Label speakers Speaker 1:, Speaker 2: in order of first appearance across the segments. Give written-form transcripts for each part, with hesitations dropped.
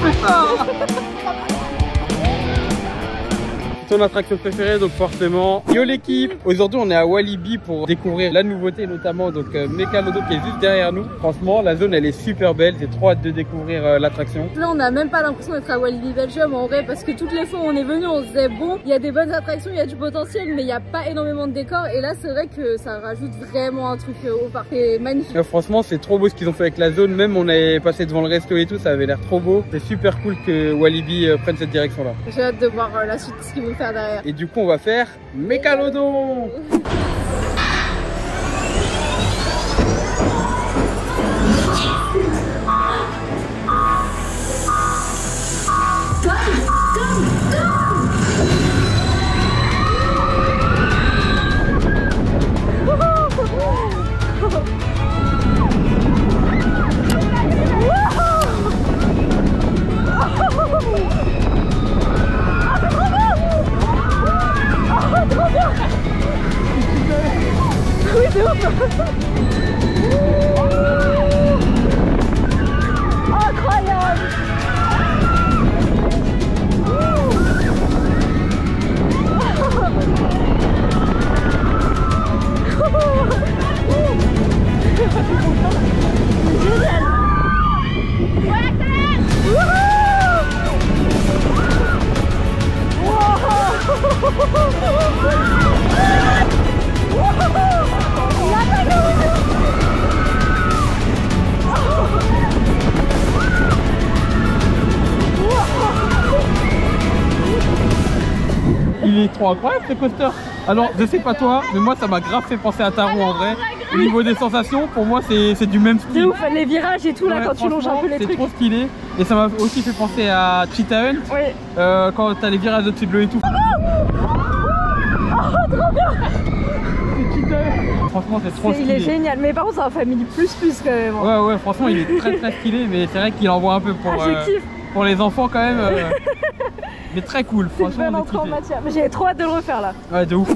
Speaker 1: fait ça? Ton attraction préférée, donc forcément yo l'équipe. Aujourd'hui on est à Walibi pour découvrir la nouveauté, notamment donc Mécanodo qui est juste derrière nous. Franchement la zone elle est super belle, j'ai trop hâte de découvrir l'attraction.
Speaker 2: Là on n'a même pas l'impression d'être à Walibi Belgium en vrai, parce que toutes les fois où on est venu on se disait bon il y a des bonnes attractions, il y a du potentiel, mais il n'y a pas énormément de décors, et là c'est vrai que ça rajoute vraiment un truc au parc. C'est magnifique.
Speaker 1: Franchement c'est trop beau ce qu'ils ont fait avec la zone, même on est passé devant le resto et tout, ça avait l'air trop beau. C'est super cool que Walibi prenne cette direction là.
Speaker 2: J'ai hâte de voir la suite, ce qu'ils vont faire derrière.
Speaker 1: Et du coup on va faire Mécanodo.
Speaker 2: Oui, c'est ouf. Incroyable. Génial. Ouais,
Speaker 1: Il est trop incroyable ce coaster. Alors je sais pas toi, mais moi ça m'a grave fait penser à Taro en vrai. Au niveau des sensations, pour moi c'est du même style.
Speaker 2: C'est ouf, les virages et tout là,
Speaker 1: Ouais,
Speaker 2: quand tu longes un peu les trucs.
Speaker 1: c'est trop stylé. Et ça m'a aussi fait penser à Cheetah Hunt.
Speaker 2: Oui.
Speaker 1: Quand t'as les virages au-dessus de l'eau et tout.
Speaker 2: Oh, trop bien.
Speaker 1: C'est Cheetah Hunt. Franchement c'est trop stylé.
Speaker 2: Il est génial, mais par contre c'est un Family plus quand même.
Speaker 1: Ouais franchement il est très stylé, mais c'est vrai qu'il envoie un peu pour les enfants quand même. Mais très cool,
Speaker 2: C'est une
Speaker 1: franchement.
Speaker 2: bonne entrée en matière. Mais j'ai trop hâte de le refaire là.
Speaker 1: Ouais, de ouf.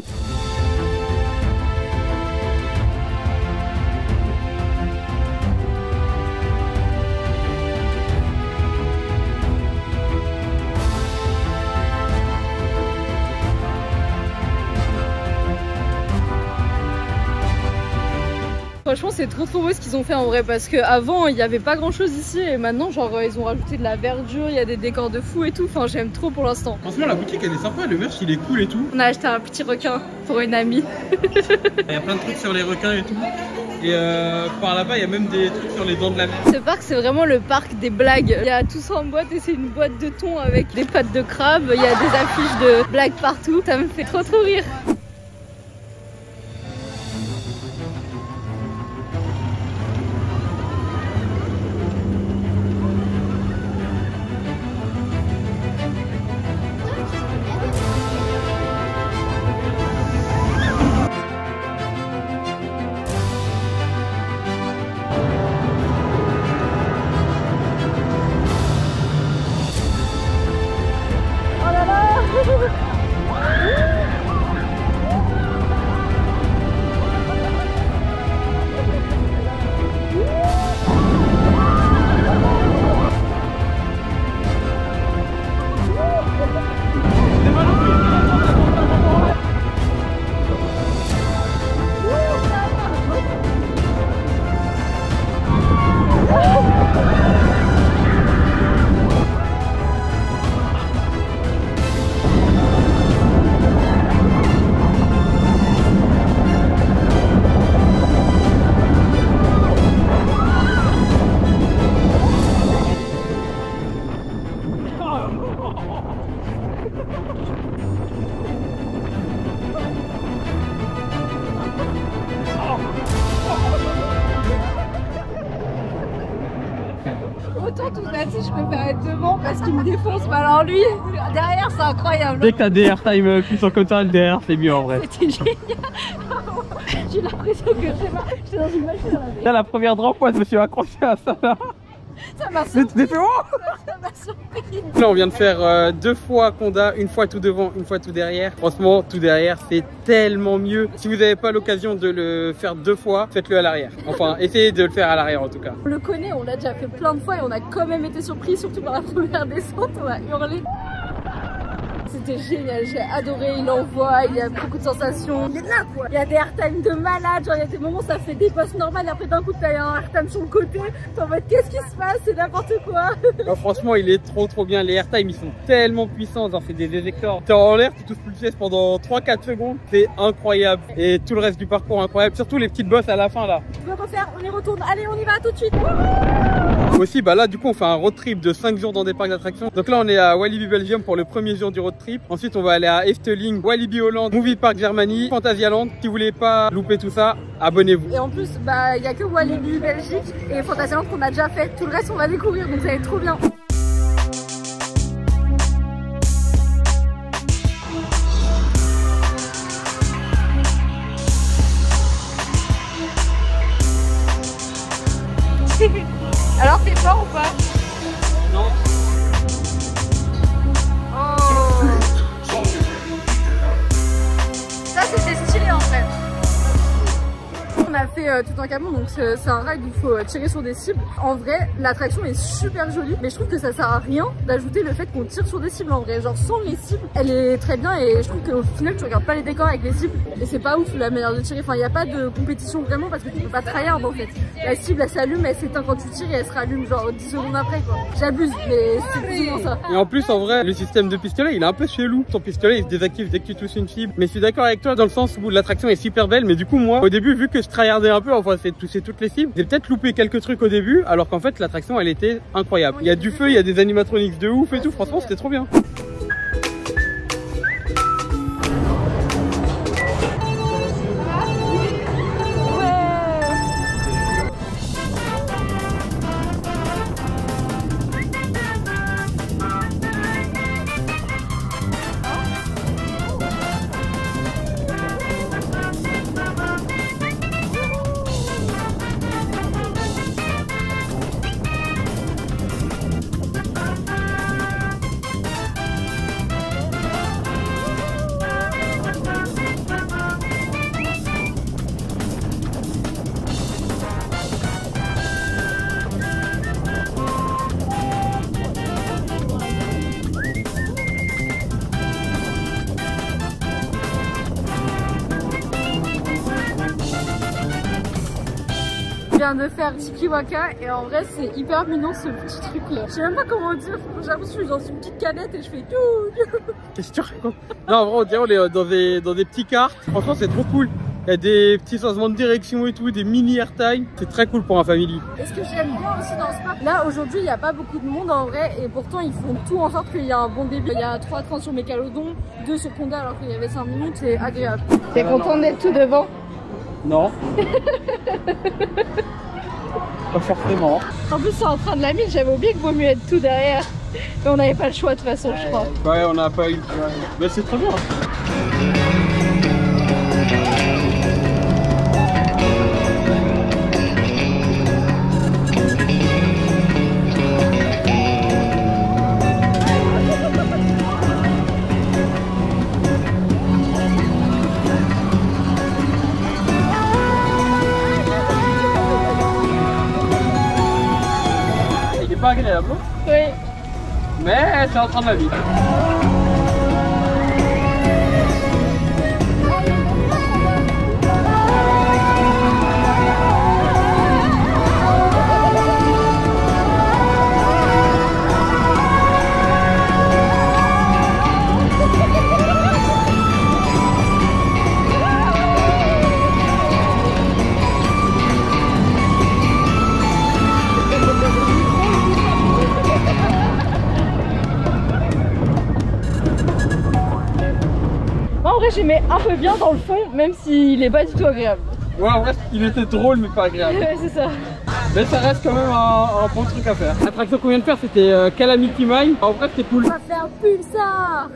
Speaker 2: Franchement c'est trop beau ce qu'ils ont fait en vrai, parce qu'avant il n'y avait pas grand chose ici et maintenant genre ils ont rajouté de la verdure, il y a des décors de fou et tout, enfin j'aime trop pour l'instant.
Speaker 1: Franchement la boutique elle est sympa, le merch il est cool et tout.
Speaker 2: On a acheté un petit requin pour une amie.
Speaker 1: Il y a plein de trucs sur les requins et tout. Et par là-bas il y a même des trucs sur les dents de la mer.
Speaker 2: Ce parc c'est vraiment le parc des blagues. Il y a tout ça en boîte et c'est une boîte de thon avec des pattes de crabe, il y a des affiches de blagues partout, ça me fait trop rire. Autant tout si je préfère être devant parce qu'il me défonce, mais alors lui, derrière c'est incroyable.
Speaker 1: Dès que t'as des airtime puissants comme ça, derrière c'est mieux en vrai.
Speaker 2: C'était génial. J'ai l'impression que j'étais dans une machine à laver.
Speaker 1: Là la première drop, moi je me suis accroché à ça là.
Speaker 2: Ça m'a surpris. Ça m'a surpris.
Speaker 1: Là on vient de faire 2 fois Conda, une fois tout devant, une fois tout derrière. Franchement tout derrière c'est tellement mieux. Si vous n'avez pas l'occasion de le faire 2 fois, faites-le à l'arrière. Enfin essayez de le faire à l'arrière en tout cas.
Speaker 2: On le connaît, on l'a déjà fait plein de fois et on a quand même été surpris, surtout par la première descente, on a hurlé. C'était génial, j'ai adoré, il envoie, il y a beaucoup de sensations. Il est là quoi. Il y a des airtime de malade, genre il y a des moments où ça fait des postes normales et après d'un coup t'as un airtime sur le côté. T'es en mode qu'est-ce qui se passe, c'est n'importe quoi.
Speaker 1: Non, franchement il est trop bien, les airtime ils sont tellement puissants, ça fait des éjecteurs. T'es en l'air, tu touches plus le pièce pendant 3-4 secondes, c'est incroyable. Et tout le reste du parcours incroyable, surtout les petites bosses à la fin là.
Speaker 2: On va refaire, on y retourne, allez on y va tout de suite.
Speaker 1: Aussi bah là du coup on fait un road trip de 5 jours dans des parcs d'attractions. Donc là on est à Walibi Belgium pour le premier jour du road trip. Ensuite on va aller à Efteling, Walibi Hollande, Movie Park Germany, Phantasialand. Si vous voulez pas louper tout ça, abonnez-vous.
Speaker 2: Et en plus bah il y a que Walibi Belgique et Phantasialand qu'on a déjà fait. Tout le reste on va découvrir donc ça va être trop bien. Alors t'es fort ou pas?
Speaker 1: Non.
Speaker 2: Oh. Ça c'était stylé en fait. On a fait tout un camion, donc c'est un ride où il faut tirer sur des cibles. En vrai, l'attraction est super jolie, mais je trouve que ça sert à rien d'ajouter le fait qu'on tire sur des cibles en vrai. Genre sans les cibles, elle est très bien et je trouve qu'au final tu regardes pas les décors avec les cibles et c'est pas ouf la manière de tirer. Enfin, il n'y a pas de compétition vraiment parce que tu peux pas tryhard en fait. La cible elle s'allume, elle s'éteint quand tu tires et elle se rallume genre 10 secondes après quoi. J'abuse, mais c'est plus souvent ça.
Speaker 1: Et en plus en vrai, le système de pistolet il est un peu chelou. Ton pistolet il se désactive dès que tu touches une cible. Mais je suis d'accord avec toi dans le sens où l'attraction est super belle, mais du coup moi au début vu que je tryhardais un peu, enfin c'est de toucher toutes les cibles, j'ai peut-être loupé quelques trucs au début alors qu'en fait l'attraction elle était incroyable. Il y a du feu, il y a des animatronics de ouf et tout, franchement c'était trop bien.
Speaker 2: Je viens de faire Chikiwaka et en vrai c'est hyper mignon ce petit truc là. Je sais même pas comment dire, j'ai l'impression que je suis dans une petite canette et je fais tout.
Speaker 1: Qu'est-ce que tu racontes? Non en vrai on dirait on est dans des petits karts, franchement c'est trop cool. Il y a des petits changements de direction et tout, des mini airtime, c'est très cool pour un family.
Speaker 2: Et ce que j'aime bien aussi dans ce parc, là aujourd'hui il n'y a pas beaucoup de monde en vrai et pourtant ils font tout en sorte qu'il y a un bon débit. Il y a 3 trains sur Mégalodon, 2 sur Conda alors qu'il y avait 5 minutes, c'est agréable. T'es content d'être tout devant?
Speaker 1: Non. Pas forcément.
Speaker 2: En plus c'est en train de la mine, j'avais oublié qu'il vaut mieux être tout derrière. Mais on n'avait pas le choix de toute façon je crois.
Speaker 1: Ouais on n'a pas eu. Mais c'est très bien. Pas agréable,
Speaker 2: Oui.
Speaker 1: mais c'est en train de la vie.
Speaker 2: En vrai j'aimais un peu bien dans le fond, même s'il est pas du tout agréable.
Speaker 1: Ouais en vrai il était drôle mais pas agréable.
Speaker 2: Ouais c'est ça.
Speaker 1: Mais ça reste quand même un bon truc à faire. L'attraction qu'on vient de faire c'était Calamity Mine. En vrai c'était cool.
Speaker 2: On va faire Pulsar.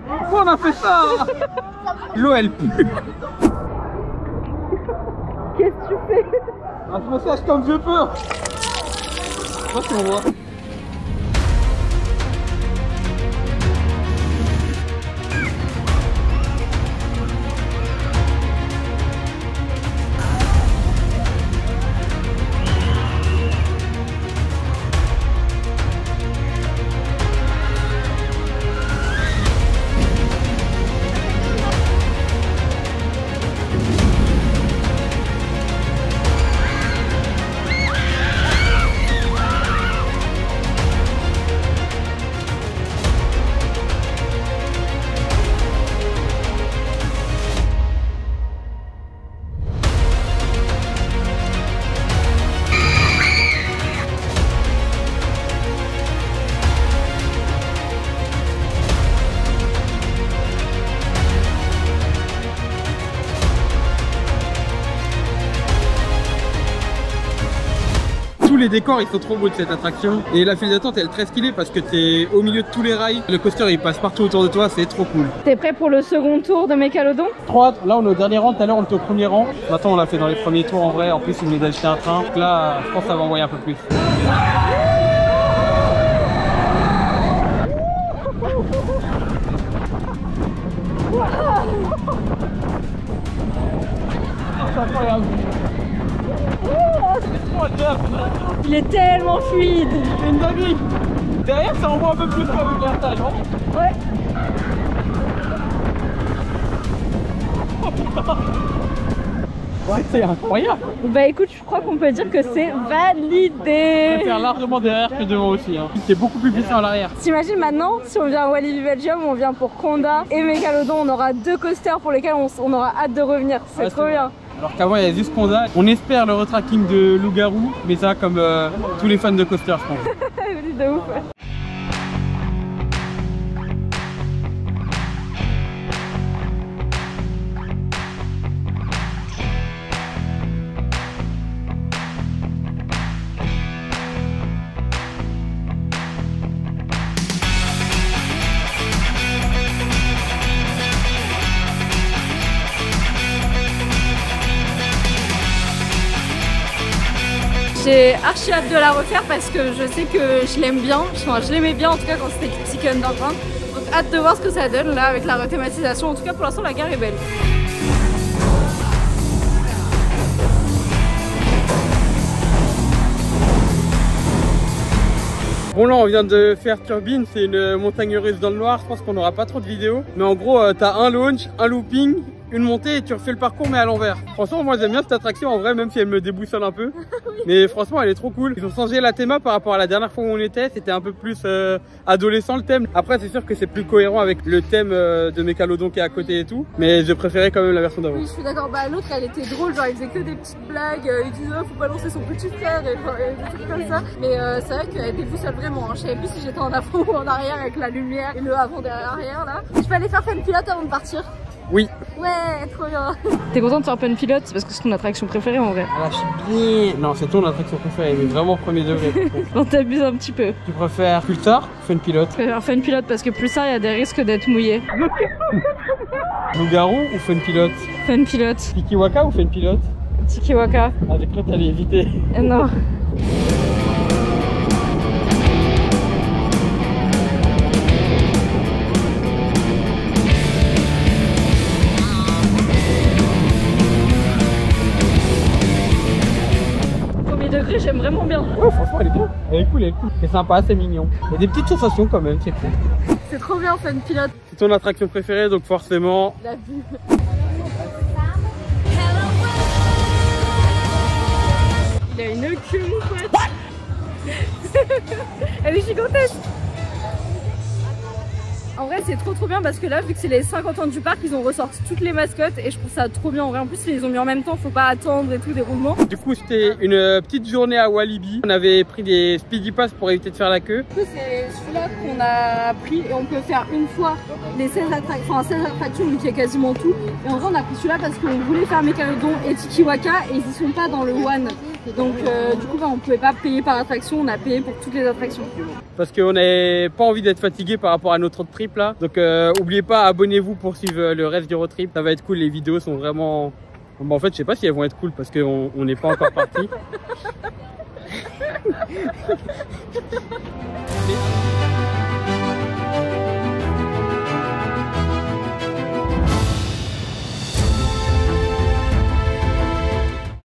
Speaker 1: Pourquoi on a fait ça? L'eau elle pue.
Speaker 2: Qu'est-ce que tu fais?
Speaker 1: Je me sèche comme je peux. Je sais pas si on voit. Les décors ils sont trop beaux de cette attraction et la file d'attente elle est très stylée parce que t'es au milieu de tous les rails, le coaster il passe partout autour de toi, c'est trop cool.
Speaker 2: T'es prêt pour le second tour de Mégalodon?
Speaker 1: Trop hâte. Là on est au dernier rang, tout à l'heure on était au premier rang, maintenant on l'a fait dans les premiers tours en vrai, en plus il venait d'acheter un train, donc là je pense que ça va envoyer un peu plus. C'est incroyable.
Speaker 2: Il est tellement fluide.
Speaker 1: C'est une dinguerie. Derrière ça envoie un peu plus avec l'airtage, hein.
Speaker 2: Ouais.
Speaker 1: Oh putain. Ouais, c'est incroyable.
Speaker 2: Bah écoute, je crois qu'on peut dire que c'est validé.
Speaker 1: Je préfère largement derrière que devant aussi, hein. C'est beaucoup plus puissant à l'arrière.
Speaker 2: T'imagines maintenant, si on vient à Walibi Belgium, on vient pour Conda et Mégalodon, on aura deux coasters pour lesquels on aura hâte de revenir. C'est trop bien.
Speaker 1: Alors qu'avant il y a juste Conda. On espère le retracking de loup-garou, mais ça comme tous les fans de coaster je pense.
Speaker 2: De ouf. J'ai archi hâte de la refaire parce que je sais que je l'aime bien, enfin je l'aimais bien en tout cas quand c'était Critique Underground. Donc hâte de voir ce que ça donne là avec la rethématisation. En tout cas pour l'instant la gare est belle.
Speaker 1: Bon là on vient de faire Turbine, c'est une montagne russe dans le noir, je pense qu'on n'aura pas trop de vidéos. Mais en gros t'as un launch, un looping, une montée et tu refais le parcours mais à l'envers. Franchement moi j'aime bien cette attraction en vrai, même si elle me déboussole un peu. Oui. Mais franchement elle est trop cool. Ils ont changé la théma par rapport à la dernière fois où on était, c'était un peu plus adolescent le thème. Après c'est sûr que c'est plus cohérent avec le thème de Mégalodon qui est à côté et tout. Mais je préférais quand même la version d'avant.
Speaker 2: Oui je suis d'accord, bah l'autre elle était drôle, genre il faisait que des petites blagues, il disait oh, faut pas lancer son petit frère et des trucs comme ça. Mais c'est vrai qu'elle déboussole vraiment, hein. Je savais plus si j'étais en avant ou en arrière avec la lumière et le avant derrière arrière là. Je peux aller faire Fun Pilote avant de partir?
Speaker 1: Oui.
Speaker 2: Ouais, trop bien. T'es contente de faire Fun Pilote parce que c'est ton attraction préférée en vrai?
Speaker 1: Ah là je suis bien. Non c'est ton attraction préférée, mais vraiment premier degré.
Speaker 2: Non t'abuses un petit peu.
Speaker 1: Tu préfères Pulsar ou Fun Pilote?
Speaker 2: Je préfère Fun Pilote parce que Pulsar il y a des risques d'être mouillé.
Speaker 1: Loup-garou ou Fun Pilote?
Speaker 2: Fun Pilote.
Speaker 1: Tiki Waka ou Fun Pilote?
Speaker 2: Tiki Waka.
Speaker 1: Ah j'ai cru que t'allais éviter.
Speaker 2: Non. J'aime vraiment bien.
Speaker 1: Ouais franchement elle est bien. Elle est cool, elle est cool. C'est sympa, c'est mignon. Il y a des petites sensations quand même, c'est cool.
Speaker 2: C'est trop bien Fun Pilote.
Speaker 1: C'est ton attraction préférée donc forcément.
Speaker 2: La vue. Il a une queue mon pote. Elle est gigantesque. En vrai c'est trop bien parce que là vu que c'est les 50 ans du parc ils ont ressorti toutes les mascottes et je trouve ça trop bien en vrai. En plus ils les ont mis en même temps, faut pas attendre et tout, déroulement.
Speaker 1: Du coup c'était une petite journée à Walibi. On avait pris des speedy pass pour éviter de faire la queue.
Speaker 2: Du coup c'est celui-là qu'on a pris et on peut faire une fois les 16 attractions vu qu'il y a quasiment tout. Et en vrai on a pris celui-là parce qu'on voulait faire Mégalodon et Tiki Waka et ils y sont pas dans le one. Donc du coup, on pouvait pas payer par attraction, on a payé pour toutes les attractions.
Speaker 1: Parce qu'on n'avait pas envie d'être fatigué par rapport à notre road trip là. Donc oubliez pas, abonnez-vous pour suivre le reste du road trip. Ça va être cool, les vidéos sont vraiment... Bon, en fait, je sais pas si elles vont être cool parce qu'on n'est pas encore parti.